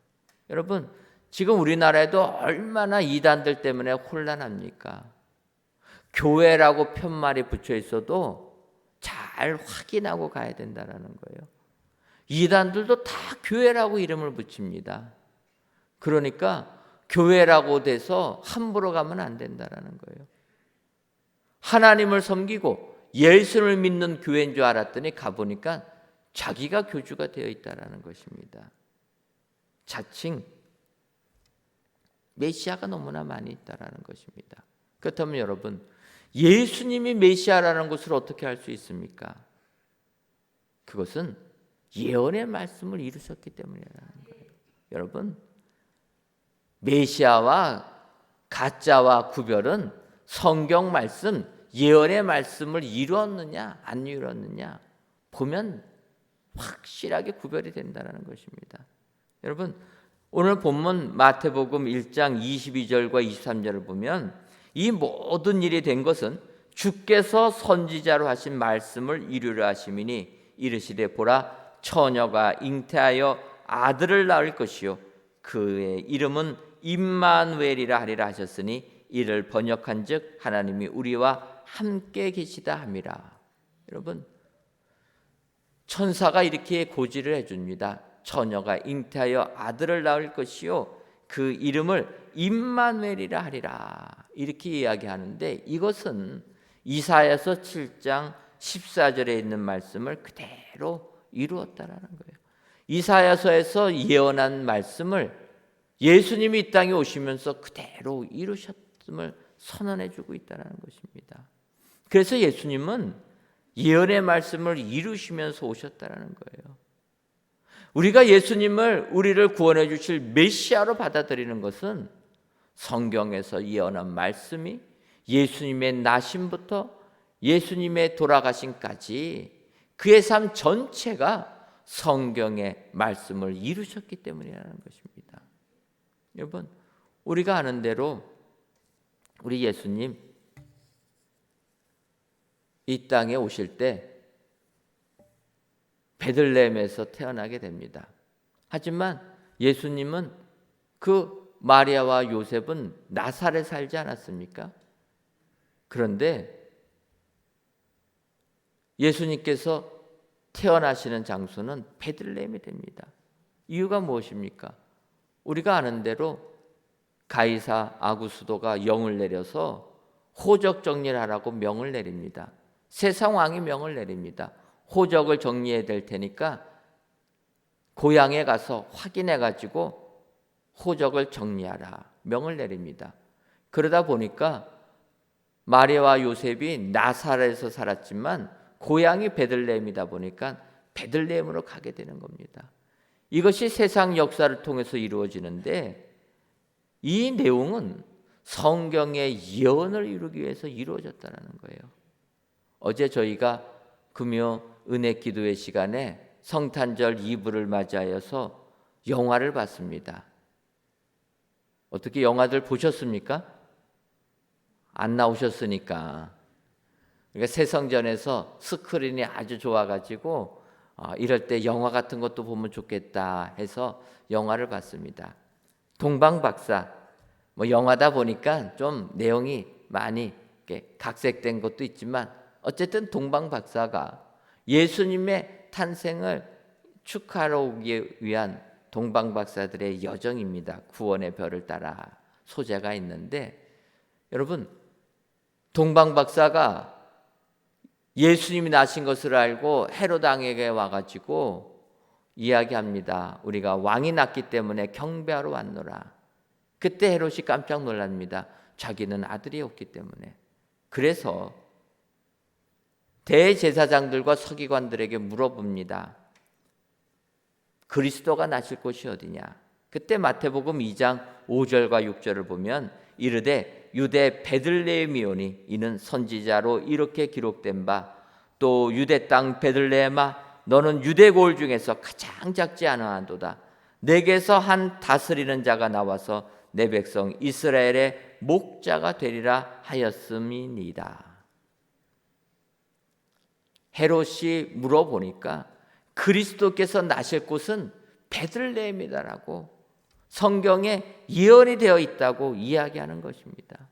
여러분, 지금 우리나라에도 얼마나 이단들 때문에 혼란합니까? 교회라고 편말이 붙여 있어도 잘 확인하고 가야 된다라는 거예요. 이단들도 다 교회라고 이름을 붙입니다. 그러니까 교회라고 돼서 함부로 가면 안 된다라는 거예요. 하나님을 섬기고 예수를 믿는 교회인 줄 알았더니 가보니까 자기가 교주가 되어 있다라는 것입니다. 자칭 메시아가 너무나 많이 있다라는 것입니다. 그렇다면 여러분, 예수님이 메시아라는 것을 어떻게 알 수 있습니까? 그것은 예언의 말씀을 이루셨기 때문이라는 거예요. 여러분, 메시아와 가짜와 구별은 성경 말씀, 예언의 말씀을 이루었느냐 안 이루었느냐 보면 확실하게 구별이 된다는 것입니다. 여러분, 오늘 본문 마태복음 1장 22절과 23절을 보면 이 모든 일이 된 것은 주께서 선지자로 하신 말씀을 이루려 하심이니 이르시되 보라 처녀가 잉태하여 아들을 낳을 것이요 그의 이름은 임마누엘이라 하리라 하셨으니 이를 번역한즉 하나님이 우리와 함께 계시다 함이라. 여러분, 천사가 이렇게 고지를 해줍니다. 처녀가 잉태하여 아들을 낳을 것이요 그 이름을 임마누엘이라 하리라. 이렇게 이야기하는데 이것은 이사야서 7장 14절에 있는 말씀을 그대로 이루었다라는 거예요. 이사야서에서 예언한 말씀을 예수님이 이 땅에 오시면서 그대로 이루셨음을 선언해주고 있다는 것입니다. 그래서 예수님은 예언의 말씀을 이루시면서 오셨다는 거예요. 우리가 예수님을 우리를 구원해 주실 메시아로 받아들이는 것은 성경에서 예언한 말씀이 예수님의 나심부터 예수님의 돌아가심까지 그의 삶 전체가 성경의 말씀을 이루셨기 때문이라는 것입니다. 여러분, 우리가 아는 대로 우리 예수님 이 땅에 오실 때 베들레헴에서 태어나게 됩니다. 하지만 예수님은 그 마리아와 요셉은 나사렛에 살지 않았습니까? 그런데 예수님께서 태어나시는 장소는 베들레헴이 됩니다. 이유가 무엇입니까? 우리가 아는 대로 가이사 아구스도가 영을 내려서 호적 정리를 하라고 명을 내립니다. 세상 왕이 명을 내립니다. 호적을 정리해야 될 테니까 고향에 가서 확인해 가지고 호적을 정리하라 명을 내립니다. 그러다 보니까 마리아와 요셉이 나사렛에서 살았지만 고향이 베들레헴이다 보니까 베들레헴으로 가게 되는 겁니다. 이것이 세상 역사를 통해서 이루어지는데 이 내용은 성경의 예언을 이루기 위해서 이루어졌다는 거예요. 어제 저희가 금요 은혜 기도회 시간에 성탄절 2부를 맞이하여서 영화를 봤습니다. 어떻게 영화들 보셨습니까? 안 나오셨으니까. 그러니까 새성전에서 스크린이 아주 좋아가지고 이럴 때 영화 같은 것도 보면 좋겠다 해서 영화를 봤습니다. 동방박사. 뭐 영화다 보니까 좀 내용이 많이 이렇게 각색된 것도 있지만 어쨌든 동방박사가 예수님의 탄생을 축하하러 오기 위한 동방박사들의 여정입니다. 구원의 별을 따라 소재가 있는데, 여러분, 동방박사가 예수님이 나신 것을 알고 헤롯 왕에게 와가지고 이야기합니다. 우리가 왕이 났기 때문에 경배하러 왔노라. 그때 헤롯이 깜짝 놀랍니다. 자기는 아들이 없기 때문에. 그래서 대제사장들과 서기관들에게 물어봅니다. 그리스도가 나실 곳이 어디냐? 그때 마태복음 2장 5절과 6절을 보면 이르되 유대 베들레헴이오니 이는 선지자로 이렇게 기록된 바 또 유대 땅 베들레헴아 너는 유대 고을 중에서 가장 작지 아니하도다. 내게서 한 다스리는 자가 나와서 내 백성 이스라엘의 목자가 되리라 하였음이니이다. 헤롯이 물어보니까 그리스도께서 나실 곳은 베들레헴이다라고 성경에 예언이 되어 있다고 이야기하는 것입니다.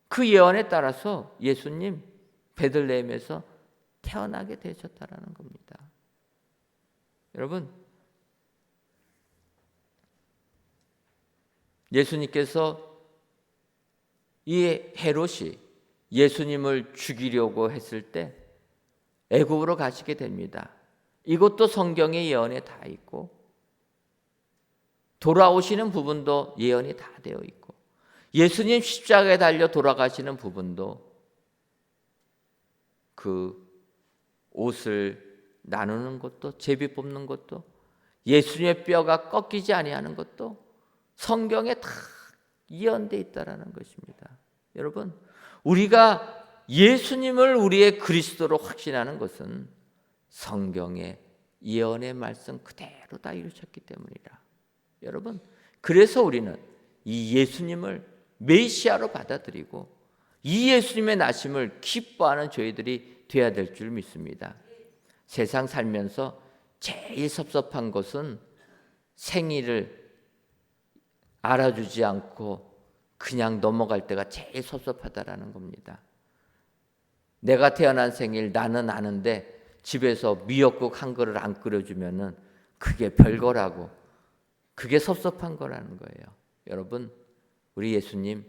그 예언에 따라서 예수님 베들레헴에서 태어나게 되셨다라는 겁니다. 여러분, 예수님께서 이 헤롯이 예수님을 죽이려고 했을 때 애굽으로 가시게 됩니다. 이것도 성경의 예언에 다 있고 돌아오시는 부분도 예언이 다 되어 있고 예수님 십자가에 달려 돌아가시는 부분도 그 옷을 나누는 것도 제비 뽑는 것도 예수님의 뼈가 꺾이지 아니하는 것도 성경에 다 예언되어 있다라는 것입니다. 여러분, 우리가 예수님을 우리의 그리스도로 확신하는 것은 성경의 예언의 말씀 그대로 다 이루셨기 때문이라. 여러분, 그래서 우리는 이 예수님을 메시아로 받아들이고 이 예수님의 나심을 기뻐하는 저희들이 되어야 될 줄 믿습니다. 세상 살면서 제일 섭섭한 것은 생일을 알아주지 않고 그냥 넘어갈 때가 제일 섭섭하다라는 겁니다. 내가 태어난 생일 나는 아는데 집에서 미역국 한 그릇 안 끓여주면은 그게 별거라고, 그게 섭섭한 거라는 거예요. 여러분, 우리 예수님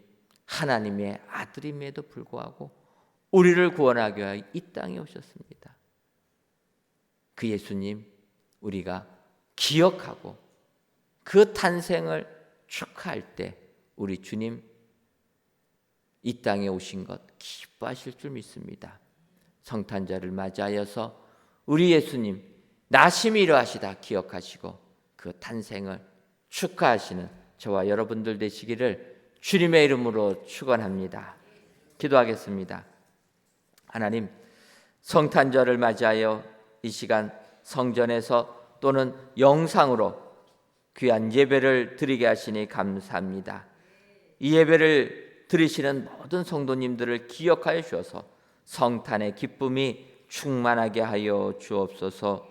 하나님의 아들임에도 불구하고 우리를 구원하기 위하여 이 땅에 오셨습니다. 그 예수님 우리가 기억하고 그 탄생을 축하할 때 우리 주님 이 땅에 오신 것 기뻐하실 줄 믿습니다. 성탄절을 맞이하여서 우리 예수님 나심이 이러하시다 기억하시고 그 탄생을 축하하시는 저와 여러분들 되시기를 주님의 이름으로 축원합니다. 기도하겠습니다. 하나님, 성탄절을 맞이하여 이 시간 성전에서 또는 영상으로 귀한 예배를 드리게 하시니 감사합니다. 이 예배를 드리시는 모든 성도님들을 기억하여 주셔서 성탄의 기쁨이 충만하게 하여 주옵소서.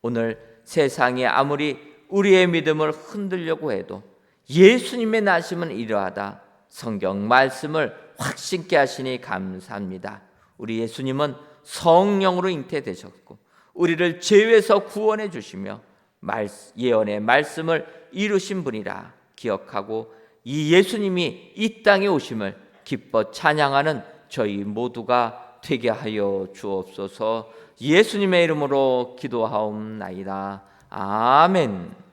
오늘 세상이 아무리 우리의 믿음을 흔들려고 해도 예수님의 나심은 이러하다 성경 말씀을 확신케 하시니 감사합니다. 우리 예수님은 성령으로 잉태되셨고 우리를 죄에서 구원해 주시며 예언의 말씀을 이루신 분이라 기억하고 이 예수님이 이 땅에 오심을 기뻐 찬양하는 저희 모두가 되게 하여 주옵소서. 예수님의 이름으로 기도하옵나이다. 아멘.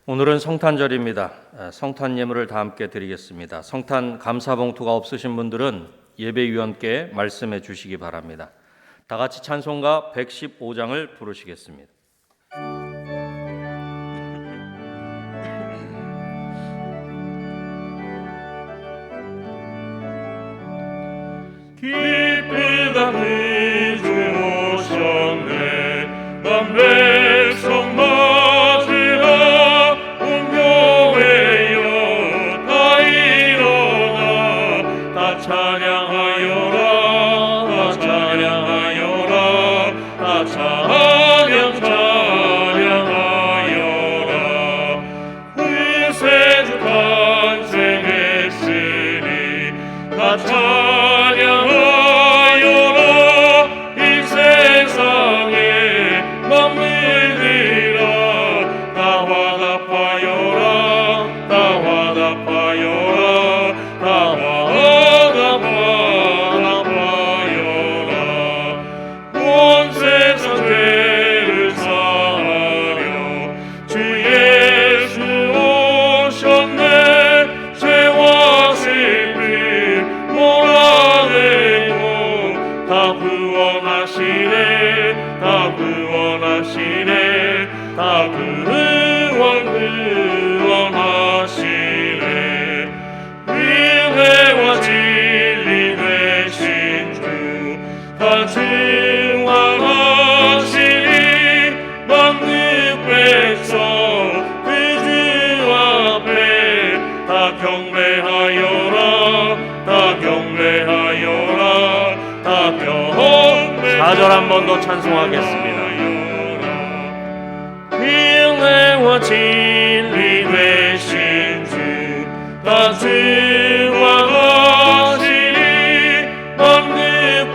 오늘은 성탄절입니다. 성탄 예물을 다 함께 드리겠습니다. 성탄 감사봉투가 없으신 분들은 예배위원께 말씀해 주시기 바랍니다. 다 같이 찬송가 115장을 부르시겠습니다. 기쁘다 그 주 오셨네. 난 백성 맞으라. 온 교회여 다 일어나. 다 찬양하여라. 다 찬양하여라. 다 찬양하여라. 구세주 탄생했으니 다 찬양하여라. 이 세상에 만물들아 다 화답하여라. 다 화답하여라. 다 화답하여라. 온 세상 죄를 사하려 주 예수 오셨네. 죄와 슬픔 몰아내고 다 구원하시네. 다 구원하시네. 다 구원하시네. 은혜와 진리 되신 주 다 증언하시니 만국 백성 그 주 앞에 다 경배하여라. 다 경배하여라. 다 경배하여라. 4절 한 번 더 찬송하겠습니다. 은혜와 진리 되신 주 다 증언하시니 만국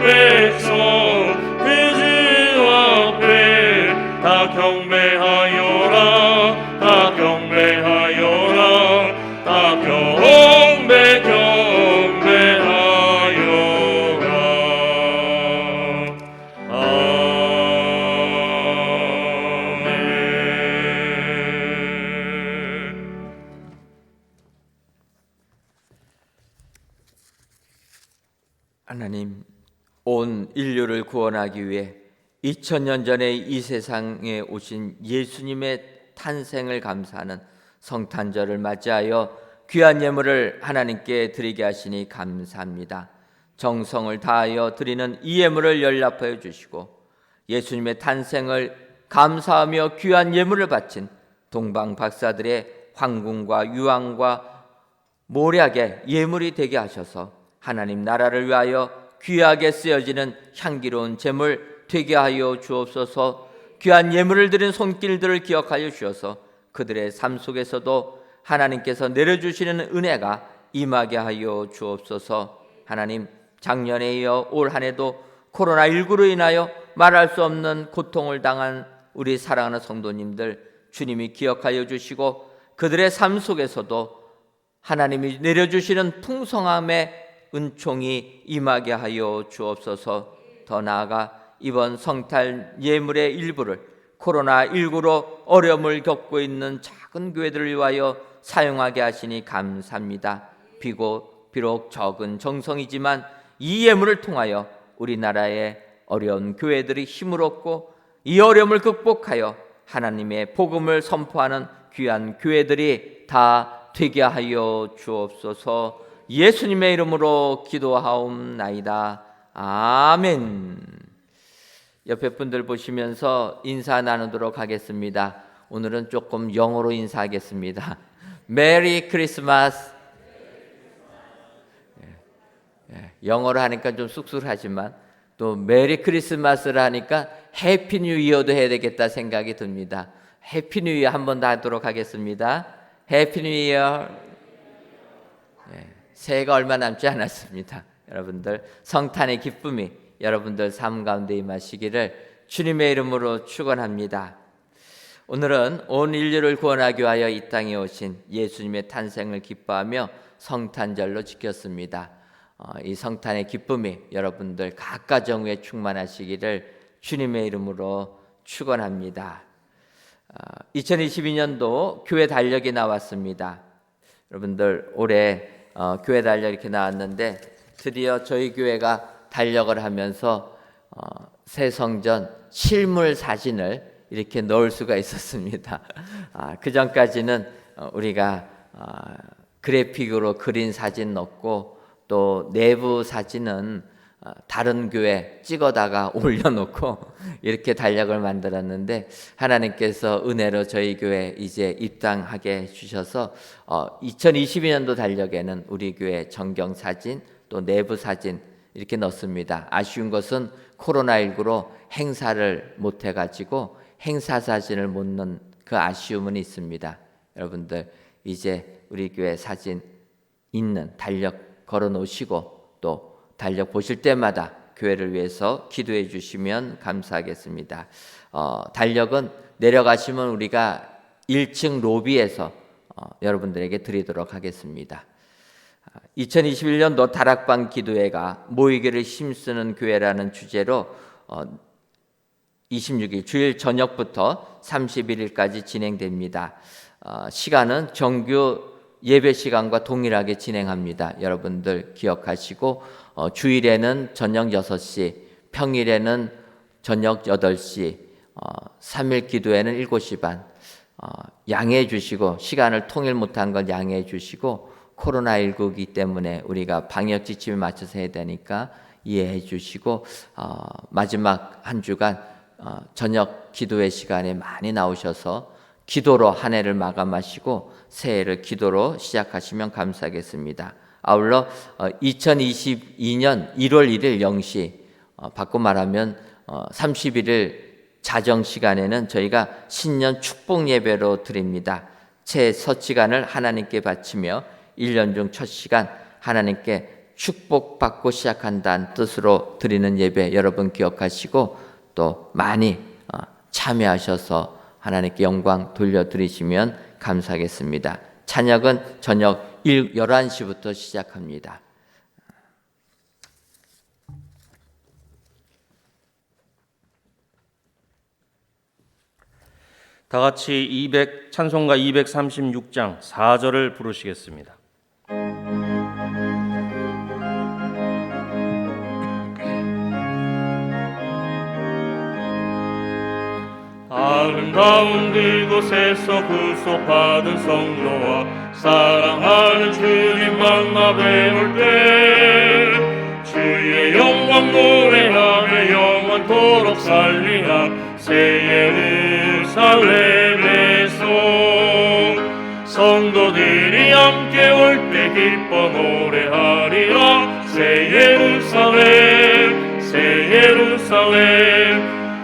백성 그 주 앞에 다 경배하여라. 다 경배하여라. 다 경배하여라. 하나님, 온 인류를 구원하기 위해 2000년 전에 이 세상에 오신 예수님의 탄생을 감사하는 성탄절을 맞이하여 귀한 예물을 하나님께 드리게 하시니 감사합니다. 정성을 다하여 드리는 이 예물을 연락하여 주시고 예수님의 탄생을 감사하며 귀한 예물을 바친 동방 박사들의 황궁과 유황과 모략의 예물이 되게 하셔서 하나님 나라를 위하여 귀하게 쓰여지는 향기로운 제물 되게 하여 주옵소서. 귀한 예물을 드린 손길들을 기억하여 주셔서 그들의 삶 속에서도 하나님께서 내려주시는 은혜가 임하게 하여 주옵소서. 하나님, 작년에 이어 올 한 해도 코로나19로 인하여 말할 수 없는 고통을 당한 우리 사랑하는 성도님들 주님이 기억하여 주시고 그들의 삶 속에서도 하나님이 내려주시는 풍성함의 은총이 임하게 하여 주옵소서. 더 나아가 이번 성탄 예물의 일부를 코로나19로 어려움을 겪고 있는 작은 교회들을 위하여 사용하게 하시니 감사합니다. 비록 적은 정성이지만 이 예물을 통하여 우리나라의 어려운 교회들이 힘을 얻고 이 어려움을 극복하여 하나님의 복음을 선포하는 귀한 교회들이 다 되게 하여 주옵소서. 예수님의 이름으로 기도하옵나이다. 아멘. 옆에 분들 보시면서 인사 나누도록 하겠습니다. 오늘은 조금 영어로 인사하겠습니다. 메리 크리스마스. 영어로 하니까 좀 쑥스러하지만 또 메리 크리스마스를 하니까 해피 뉴 이어도 해야 되겠다 생각이 듭니다. 해피 뉴 이어 한 번 더 하도록 하겠습니다. 해피 뉴 이어. 새해가 얼마 남지 않았습니다. 여러분들 성탄의 기쁨이 여러분들 삶 가운데 임하시기를 주님의 이름으로 축원합니다. 오늘은 온 인류를 구원하기 위하여 이 땅에 오신 예수님의 탄생을 기뻐하며 성탄절로 지켰습니다. 이 성탄의 기쁨이 여러분들 각 가정 위에 충만하시기를 주님의 이름으로 축원합니다. 2022년도 교회 달력이 나왔습니다. 여러분들 올해 교회 달력 이렇게 나왔는데 드디어 저희 교회가 달력을 하면서 새 성전 실물 사진을 이렇게 넣을 수가 있었습니다. 그 전까지는 우리가 그래픽으로 그린 사진 넣고 또 내부 사진은 다른 교회 찍어다가 올려놓고 이렇게 달력을 만들었는데 하나님께서 은혜로 저희 교회 이제 입당하게 해주셔서 2022년도 달력에는 우리 교회 전경 사진 또 내부 사진 이렇게 넣습니다. 아쉬운 것은 코로나19로 행사를 못 해가지고 행사 사진을 못 넣은 그 아쉬움은 있습니다. 여러분들 이제 우리 교회 사진 있는 달력 걸어 놓으시고 또 달력 보실 때마다 교회를 위해서 기도해 주시면 감사하겠습니다. 달력은 내려가시면 우리가 1층 로비에서 여러분들에게 드리도록 하겠습니다. 2021년도 다락방 기도회가 모이기를 힘쓰는 교회라는 주제로 26일 주일 저녁부터 31일까지 진행됩니다. 시간은 정규 예배 시간과 동일하게 진행합니다. 여러분들 기억하시고 주일에는 저녁 6시, 평일에는 저녁 8시, 3일 기도회는 7시 반 양해해 주시고 시간을 통일 못한 걸 양해해 주시고 코로나19이기 때문에 우리가 방역 지침에 맞춰서 해야 되니까 이해해 주시고 마지막 한 주간 저녁 기도회 시간에 많이 나오셔서 기도로 한 해를 마감하시고 새해를 기도로 시작하시면 감사하겠습니다. 아울러 2022년 1월 1일 0시 바꿔 말하면 31일 자정 시간에는 저희가 신년 축복 예배로 드립니다. 최서치간을 하나님께 바치며 1년 중 첫 시간 하나님께 축복받고 시작한다는 뜻으로 드리는 예배 여러분 기억하시고 또 많이 참여하셔서 하나님께 영광 돌려드리시면 감사하겠습니다. 찬양은 저녁 11시부터 시작합니다. 다 같이 찬송가 236장 4절을 부르시겠습니다. 아름다운 그곳에서 구속받은 성도와 사랑하는 주님 만나 뵈올 때 주의 영광 노래하며 영원토록 살리라 새 예루살렘에서 성도들이 함께 올 때 기뻐 노래하리라 새 예루살렘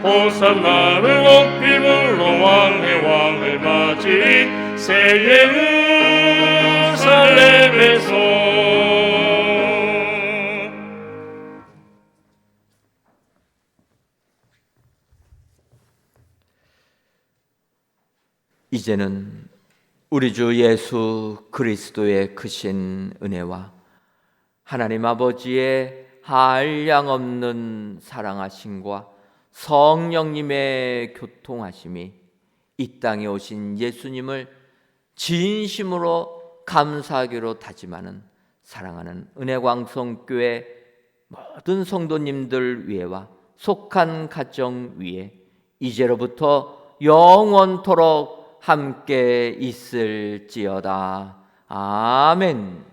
호산나를 높이 불러 왕의 왕을 맞이 새 예루살렘에서 이제는 우리 주 예수 그리스도의 크신 은혜와 하나님 아버지의 한량없는 사랑하심과 성령님의 교통하심이 이 땅에 오신 예수님을 진심으로 감사하기로 다짐하는 사랑하는 은혜광성교회 모든 성도님들 위에와 속한 가정 위에 이제로부터 영원토록 함께 있을지어다. 아멘.